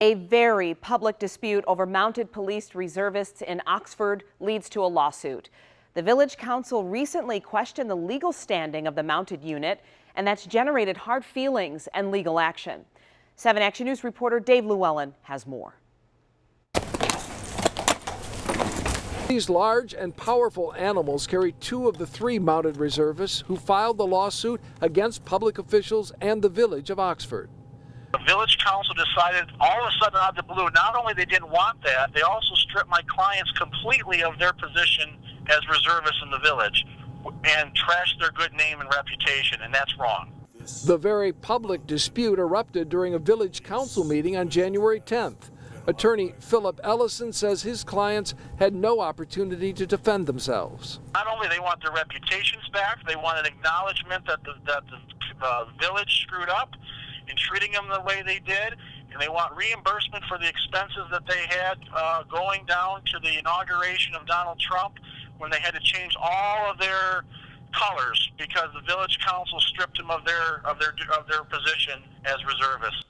A very public dispute over mounted police reservists in Oxford leads to a lawsuit. The Village Council recently questioned the legal standing of the mounted unit, and that's generated hard feelings and legal action. 7 Action News reporter Dave Llewellyn has more. These large and powerful animals carry 2 of the 3 mounted reservists who filed the lawsuit against public officials and the Village of Oxford. The Village Council decided all of a sudden out of the blue, not only they didn't want that, they also stripped my clients completely of their position as reservists in the village and trashed their good name and reputation, and that's wrong. The very public dispute erupted during a Village Council meeting on January 10th. Attorney Philip Ellison says his clients had no opportunity to defend themselves. Not only they want their reputations back, they want an acknowledgement that the village screwed up in treating them the way they did, and they want reimbursement for the expenses that they had going down to the inauguration of Donald Trump, when they had to change all of their colors because the Village Council stripped them of their position as reservists.